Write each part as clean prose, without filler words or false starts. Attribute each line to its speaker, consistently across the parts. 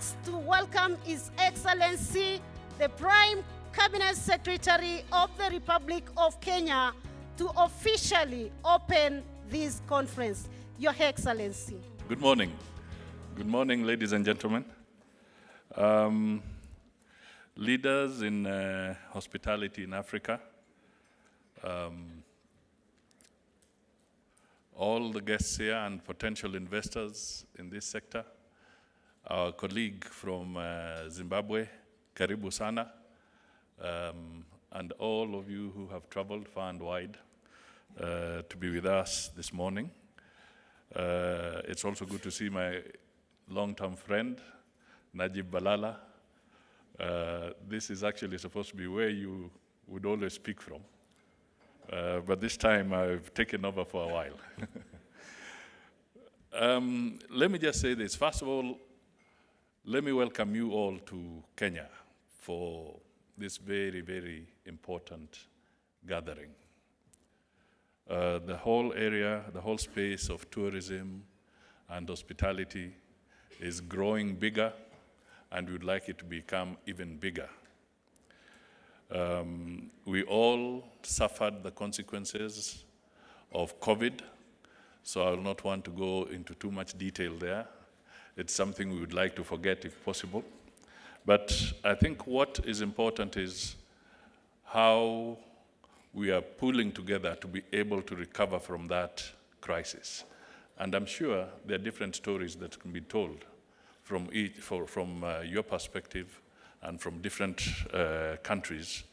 Speaker 1: asked to welcome His Excellency, the Prime Cabinet Secretary of the Republic of Kenya, to officially open this conference. Your Excellency.
Speaker 2: Good morning. Good morning, ladies and gentlemen. Leaders in hospitality in Africa, all the guests here and potential investors in this sector, our colleague from Zimbabwe, Karibu Sana, and all of you who have traveled far and wide to be with us this morning. It's also good to see my long-term friend, Najib Balala. This is actually supposed to be where you would always speak from. But this time I've taken over for a while. Let me just say this. First of all, let me welcome you all to Kenya for this very, very important gathering. The whole area, the whole space of tourism and hospitality is growing bigger, and we'd like it to become even bigger. We all suffered the consequences of COVID, so I will not want to go into too much detail there. It's something we would like to forget if possible. But I think what is important is how we are pulling together to be able to recover from that crisis. And I'm sure there are different stories that can be told from your perspective and from different countries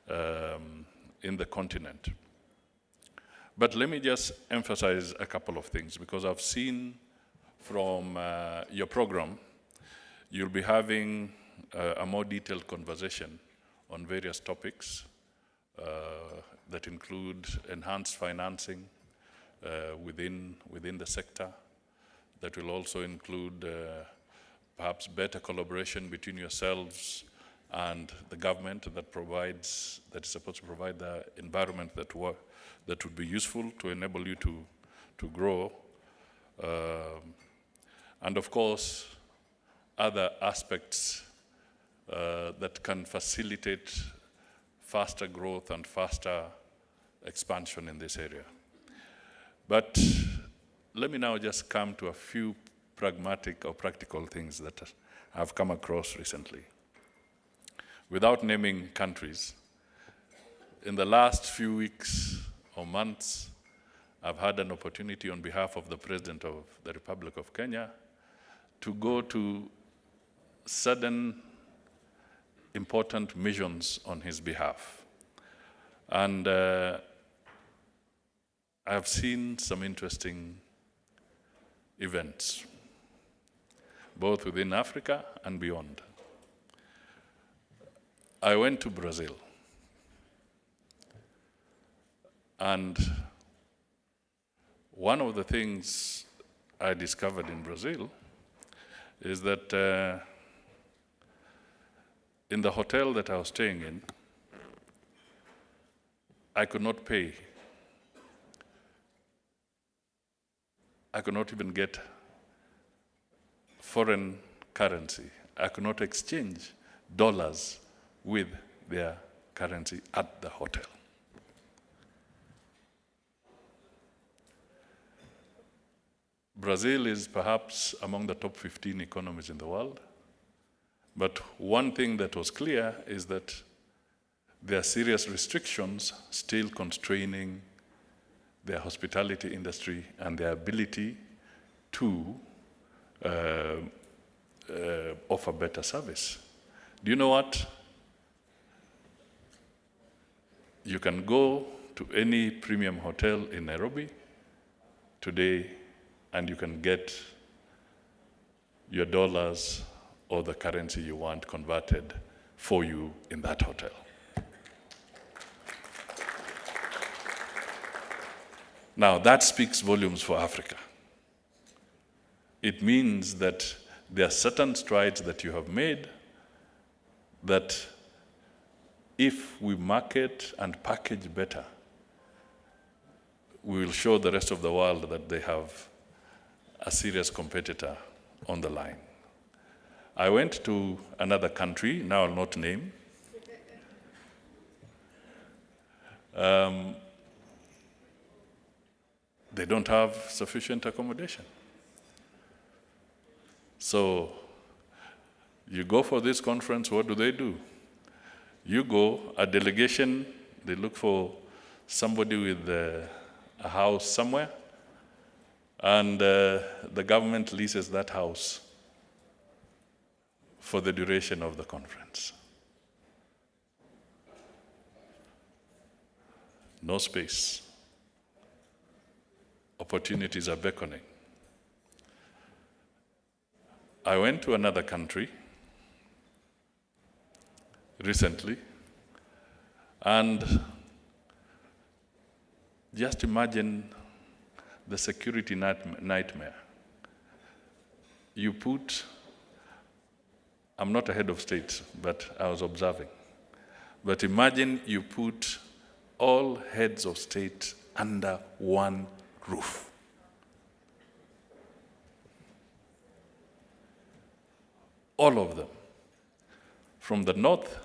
Speaker 2: in the continent. But let me just emphasize a couple of things, because I've seen from your program, you'll be having a more detailed conversation on various topics that include enhanced financing within the sector, that will also include perhaps better collaboration between yourselves and the government that is supposed to provide the environment that would be useful to enable you to grow. And of course, other aspects that can facilitate faster growth and faster expansion in this area. But let me now just come to a few pragmatic or practical things that I've come across recently. Without naming countries, in the last few weeks or months, I've had an opportunity on behalf of the President of the Republic of Kenya to go to certain important missions on his behalf. And I've seen some interesting events, both within Africa and beyond. I went to Brazil, and one of the things I discovered in Brazil is that in the hotel that I was staying in, I could not pay. I could not even get foreign currency. I could not exchange dollars with their currency at the hotel. Brazil is perhaps among the top 15 economies in the world. But one thing that was clear is that there are serious restrictions still constraining their hospitality industry and their ability to offer better service. Do you know what? You can go to any premium hotel in Nairobi today and you can get your dollars or the currency you want converted for you in that hotel. Now, that speaks volumes for Africa. It means that there are certain strides that you have made that if we market and package better, we will show the rest of the world that they have a serious competitor on the line. I went to another country, now I'll not name. They don't have sufficient accommodation. So you go for this conference, what do? You go, a delegation, they look for somebody with a house somewhere, and the government leases that house for the duration of the conference. No space. Opportunities are beckoning. I went to another country recently, and just imagine the security nightmare. You put, I'm not a head of state, but I was observing. But imagine you put all heads of state under one roof. All of them. From the north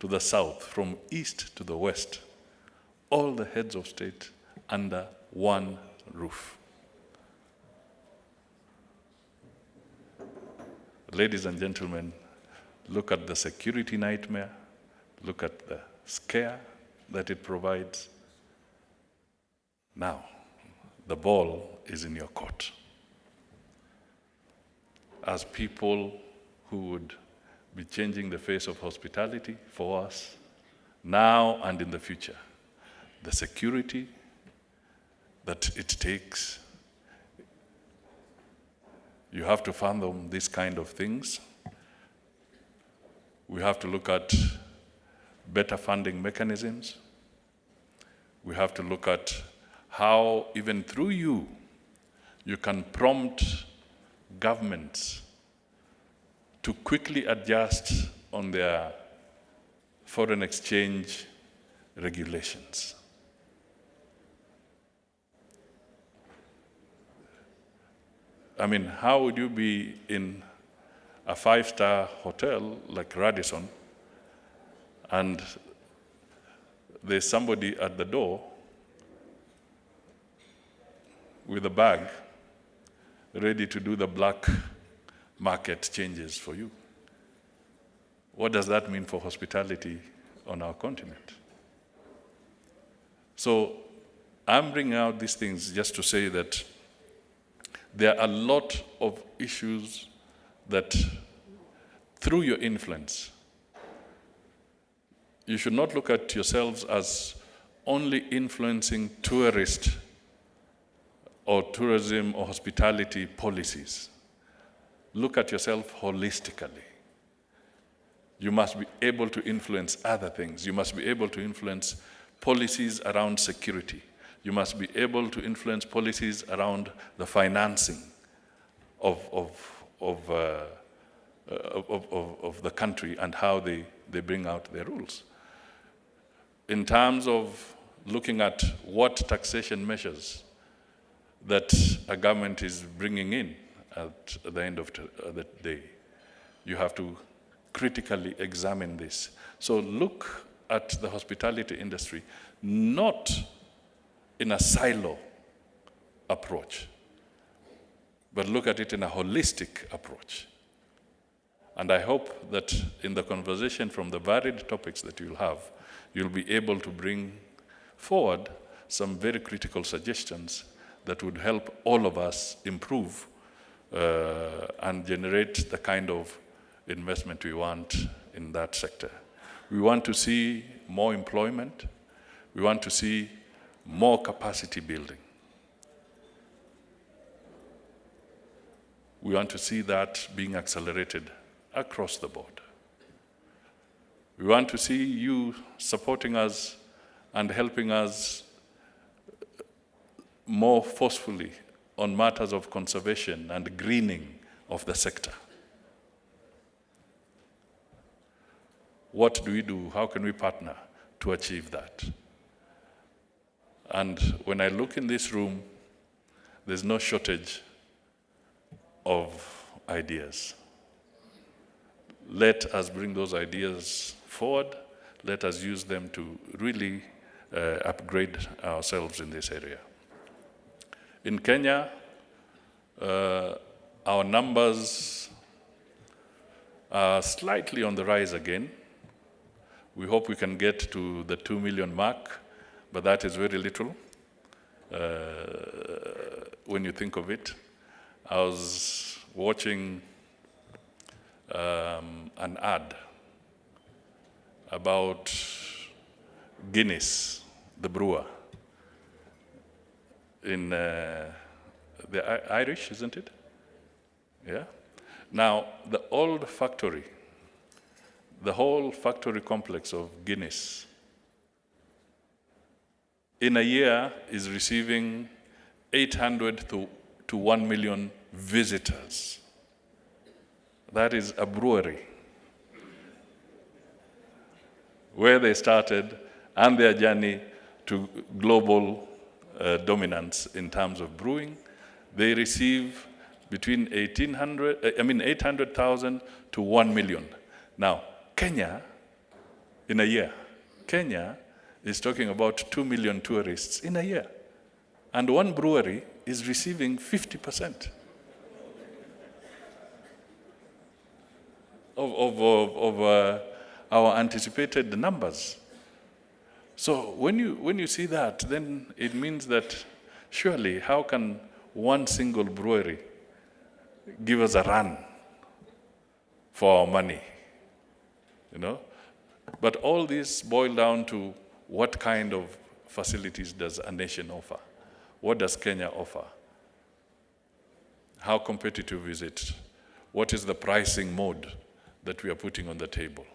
Speaker 2: to the south, from east to the west, all the heads of state under one roof. Ladies and gentlemen, look at the security nightmare, look at the scare that it provides. Now, the ball is in your court. As people who would be changing the face of hospitality for us, now and in the future, the security that it takes, you have to fathom these kind of things. We have to look at better funding mechanisms. We have to look at how, even through you can prompt governments to quickly adjust on their foreign exchange regulations. I mean, how would you be in a 5-star hotel like Radisson, and there's somebody at the door with a bag ready to do the black market changes for you? What does that mean for hospitality on our continent? So I'm bringing out these things just to say that there are a lot of issues that, through your influence, you should not look at yourselves as only influencing tourist or tourism or hospitality policies. Look at yourself holistically. You must be able to influence other things. You must be able to influence policies around security. You must be able to influence policies around the financing of the country and how they bring out their rules. In terms of looking at what taxation measures that a government is bringing in at the end of the day, you have to critically examine this. So look at the hospitality industry not in a silo approach, but look at it in a holistic approach. And I hope that in the conversation from the varied topics that you'll have, you'll be able to bring forward some very critical suggestions that would help all of us improve and generate the kind of investment we want in that sector. We want to see more employment. We want to see more capacity building. We want to see that being accelerated across the board. We want to see you supporting us and helping us more forcefully on matters of conservation and greening of the sector. What do we do? How can we partner to achieve that? And when I look in this room, there's no shortage of ideas. let us bring those ideas forward. Let us use them to really upgrade ourselves in this area. In Kenya, our numbers are slightly on the rise again. We hope we can get to the 2 million mark, but that is very little when you think of it. I was watching an ad about Guinness, the brewer, in the Irish, isn't it? Yeah. Now, the old factory, the whole factory complex of Guinness, in a year is receiving 800 to 1 million visitors. That is a brewery where they started and their journey to global dominance in terms of brewing. They receive between 800,000 to 1 million. Now, Kenya, in a year, Kenya is talking about 2 million tourists in a year. And one brewery is receiving 50% of our anticipated numbers. So when you see that, then it means that surely how can one single brewery give us a run for our money? You know? But all this boil down to what kind of facilities does a nation offer? What does Kenya offer? How competitive is it? What is the pricing mode that we are putting on the table?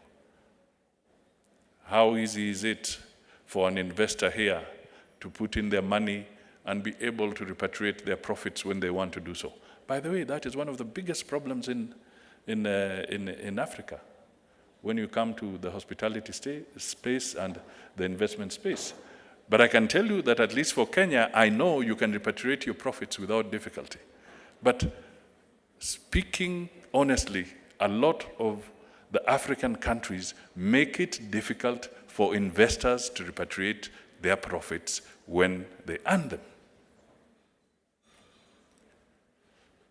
Speaker 2: How easy is it for an investor here to put in their money and be able to repatriate their profits when they want to do so? By the way, that is one of the biggest problems in Africa when you come to the hospitality space and the investment space. But I can tell you that at least for Kenya, I know you can repatriate your profits without difficulty. But speaking honestly, a lot of the African countries make it difficult for investors to repatriate their profits when they earn them.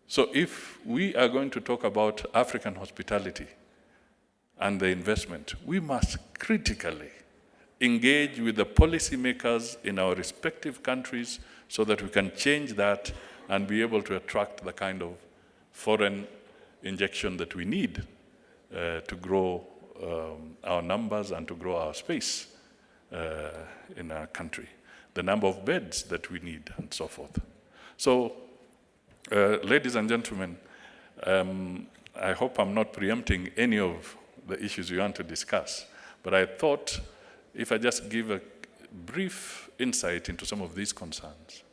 Speaker 2: So if we are going to talk about African hospitality and the investment, we must critically engage with the policymakers in our respective countries so that we can change that and be able to attract the kind of foreign injection that we need to grow our numbers and to grow our space in our country, the number of beds that we need and so forth. So, ladies and gentlemen, I hope I'm not preempting any of the issues you want to discuss, but I thought if I just give a brief insight into some of these concerns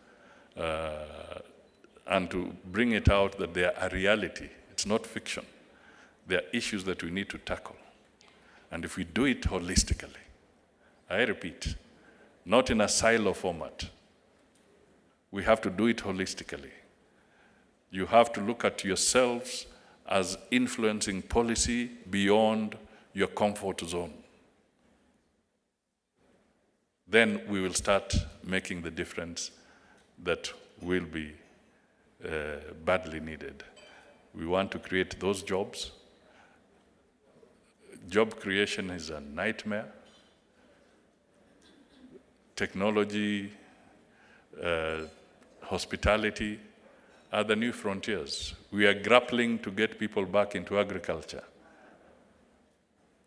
Speaker 2: and to bring it out that they are a reality, it's not fiction. They are issues that we need to tackle. And if we do it holistically, I repeat, not in a silo format, we have to do it holistically. You have to look at yourselves as influencing policy beyond your comfort zone. Then we will start making the difference that will be badly needed. We want to create those jobs. Job creation is a nightmare. Technology, hospitality are the new frontiers. We are grappling to get people back into agriculture.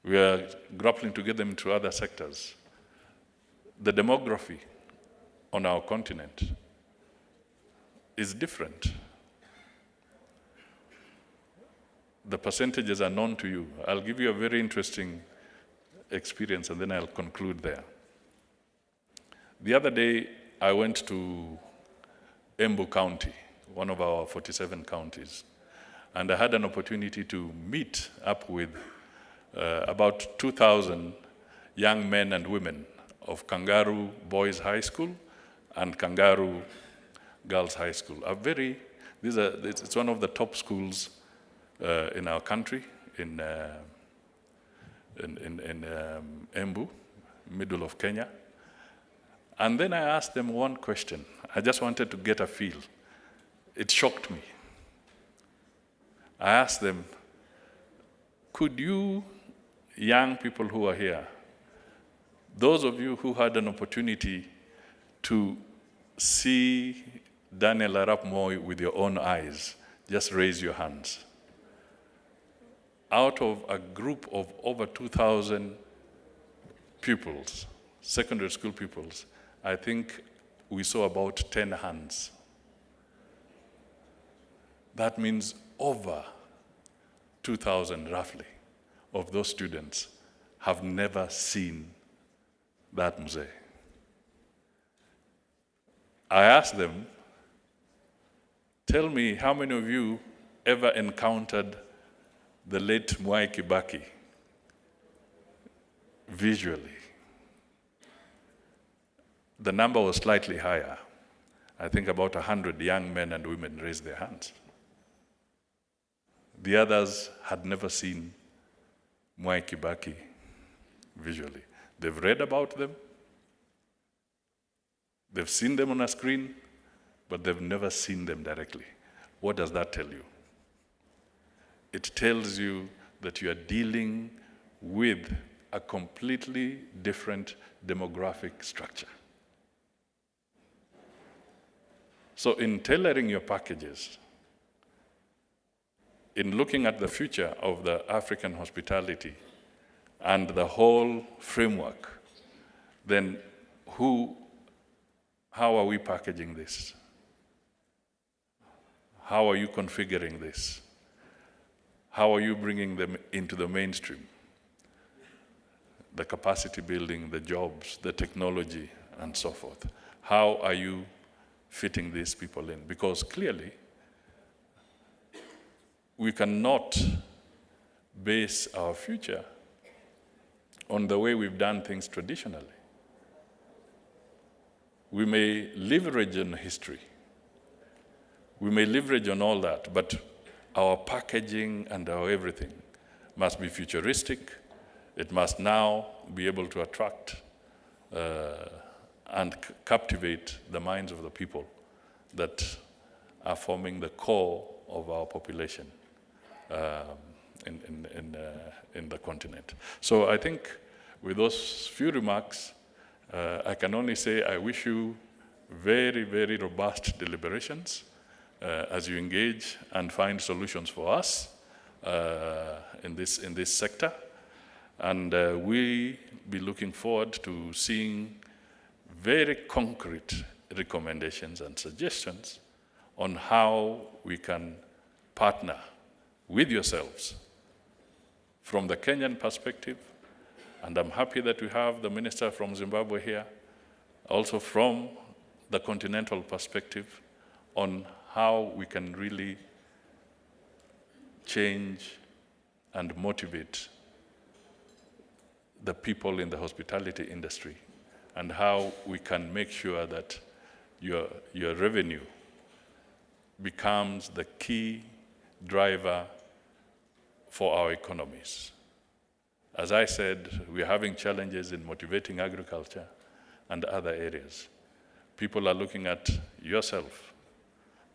Speaker 2: We are grappling to get them into other sectors. The demography on our continent is different. The percentages are known to you. I'll give you a very interesting experience and then I'll conclude there. The other day, I went to Embu County, one of our 47 counties, and I had an opportunity to meet up with about 2,000 young men and women of Kangaroo Boys High School and Kangaroo Girls High School. It's one of the top schools in our country, in in Embu, middle of Kenya. And then I asked them one question. I just wanted to get a feel. It shocked me. I asked them, could you, young people who are here, those of you who had an opportunity to see Daniel Arap Moi with your own eyes, just raise your hands. Out of a group of over 2,000 pupils, secondary school pupils, I think we saw about 10 hands. That means over 2,000 roughly of those students have never seen that museum. I asked them, tell me how many of you ever encountered the late Mwai Kibaki visually? The number was slightly higher. I think about 100 young men and women raised their hands. The others had never seen Mwai Kibaki visually. They've read about them, they've seen them on a screen, but they've never seen them directly. What does that tell you? It tells you that you are dealing with a completely different demographic structure. So in tailoring your packages, in looking at the future of the African hospitality and the whole framework, then how are we packaging this? How are you configuring this? How are you bringing them into the mainstream? The capacity building, the jobs, the technology, and so forth. How are you fitting these people in? Because clearly, we cannot base our future on the way we've done things traditionally. We may leverage on history. We may leverage on all that, but our packaging and our everything must be futuristic. It must now be able to attract and captivate the minds of the people that are forming the core of our population in the continent. So I think with those few remarks, I can only say I wish you very, very robust deliberations as you engage and find solutions for us in this sector. And we be looking forward to seeing very concrete recommendations and suggestions on how we can partner with yourselves from the Kenyan perspective. And I'm happy that we have the minister from Zimbabwe here, also from the continental perspective on how we can really change and motivate the people in the hospitality industry, and how we can make sure that your revenue becomes the key driver for our economies. As I said, we're having challenges in motivating agriculture and other areas. People are looking at yourself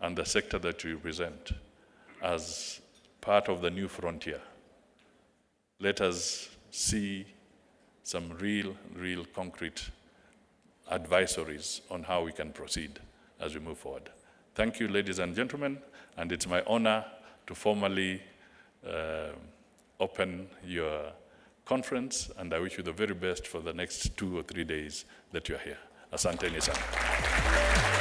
Speaker 2: and the sector that you represent as part of the new frontier. Let us see some real concrete advisories on how we can proceed as we move forward. Thank you, ladies and gentlemen, and it's my honor to formally open your conference, and I wish you the very best for the next 2 or 3 days that you're here. Asanteni sana.